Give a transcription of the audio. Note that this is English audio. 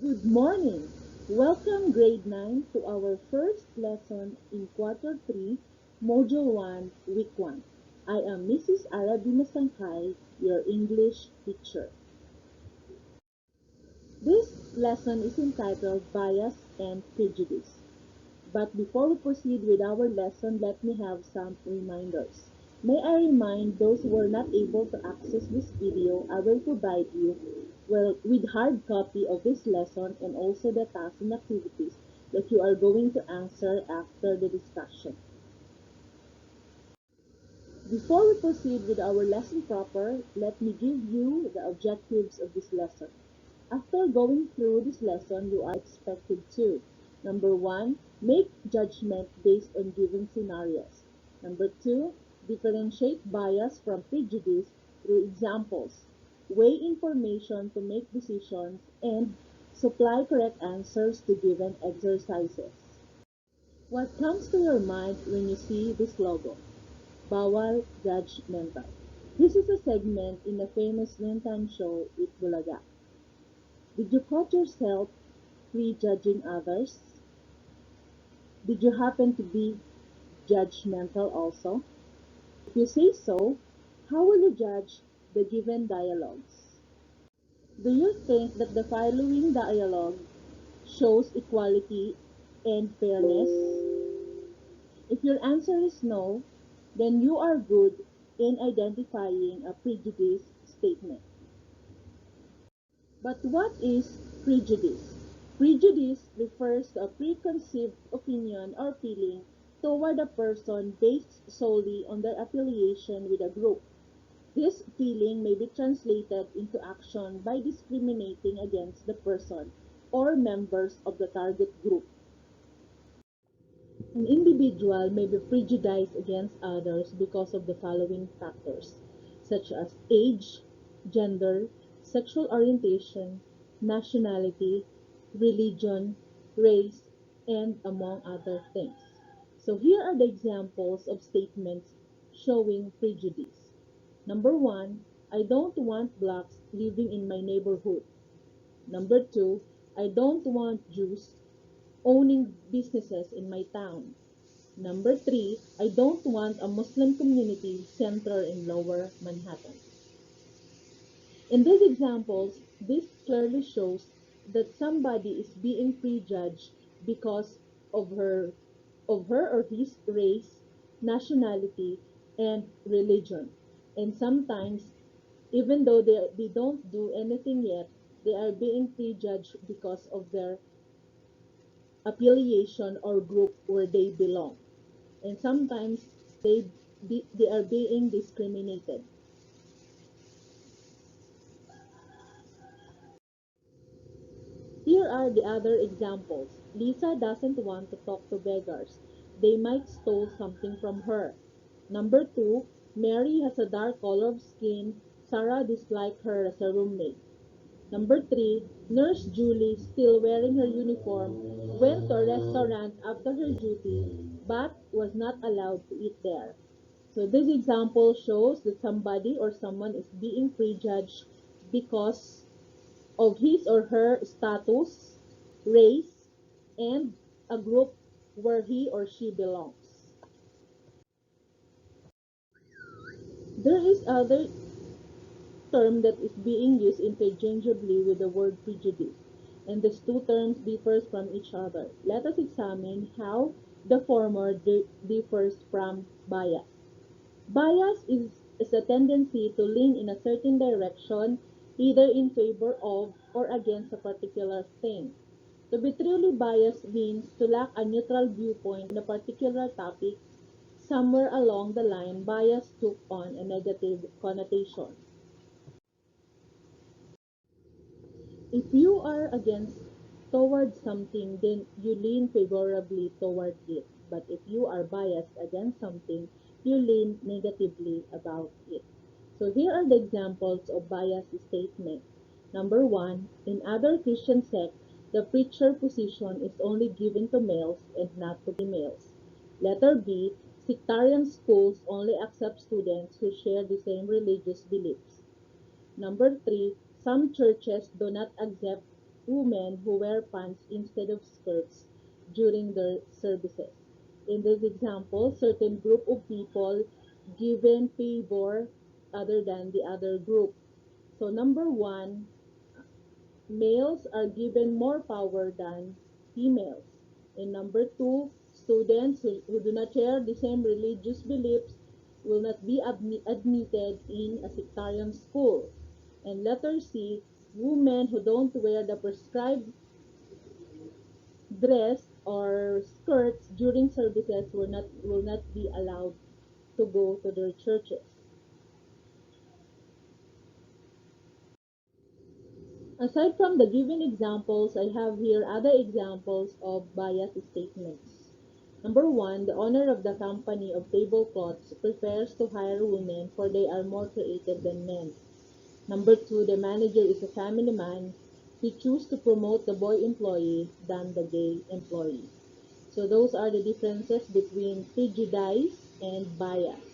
Good morning. Welcome grade 9 to our first lesson in quarter 3, module 1, week 1. I am Mrs. Arabi Masangkay, your English teacher. This lesson is entitled Bias and Prejudice. But before we proceed with our lesson, let me have some reminders. May I remind those who are not able to access this video, I will provide you with hard copy of this lesson and also the tasks and activities that you are going to answer after the discussion. Before we proceed with our lesson proper, let me give you the objectives of this lesson. After going through this lesson, you are expected to: number 1, make judgment based on given scenarios. Number 2, differentiate bias from prejudice through examples. Weigh information to make decisions and supply correct answers to given exercises. What comes to your mind when you see this logo? Bawal Judgmental. This is a segment in the famous noontime show, It Bulaga. Did you caught yourself prejudging others? Did you happen to be judgmental also? If you say so, how will you judge the given dialogues? Do you think that the following dialogue shows equality and fairness? If your answer is no, then you are good in identifying a prejudice statement. But what is prejudice? Prejudice refers to a preconceived opinion or feeling toward a person based solely on their affiliation with a group. This feeling may be translated into action by discriminating against the person or members of the target group. An individual may be prejudiced against others because of the following factors, such as age, gender, sexual orientation, nationality, religion, race, and among other things. So here are the examples of statements showing prejudice. Number 1, I don't want blacks living in my neighborhood. Number 2, I don't want Jews owning businesses in my town. Number 3, I don't want a Muslim community centered in Lower Manhattan. In these examples, this clearly shows that somebody is being prejudged because of her or his race, nationality, and religion. And sometimes, even though they don't do anything yet, they are being prejudged because of their affiliation or group where they belong. And sometimes they are being discriminated. Here are the other examples. Lisa doesn't want to talk to beggars. They might steal something from her. Number 2, Mary has a dark color of skin. Sarah disliked her as a roommate. Number 3, Nurse Julie, still wearing her uniform, went to a restaurant after her duty, but was not allowed to eat there. So this example shows that somebody or someone is being prejudged because of his or her status, race, and a group where he or she belongs. There is other term that is being used interchangeably with the word prejudice, and these two terms differ from each other. Let us examine how the former differs from bias. Bias is a tendency to lean in a certain direction, either in favor of or against a particular thing. To be truly biased means to lack a neutral viewpoint on a particular topic. Somewhere along the line, bias took on a negative connotation. If you are against towards something, then you lean favorably toward it. But if you are biased against something, you lean negatively about it. So here are the examples of bias statement. Number 1, in other Christian sects, the preacher position is only given to males and not to females. Letter B, sectarian schools only accept students who share the same religious beliefs. Number 3, some churches do not accept women who wear pants instead of skirts during their services. In this example, certain group of people given favor other than the other group. So number one, males are given more power than females. And number two, students who do not share the same religious beliefs will not be admitted in a sectarian school. And letter C, women who don't wear the prescribed dress or skirts during services will not be allowed to go to their churches. Aside from the given examples, I have here other examples of bias statements. Number one, the owner of the company of tablecloths prefers to hire women for they are more creative than men. Number two, the manager is a family man. He chooses to promote the boy employee than the gay employee. So those are the differences between prejudice and bias.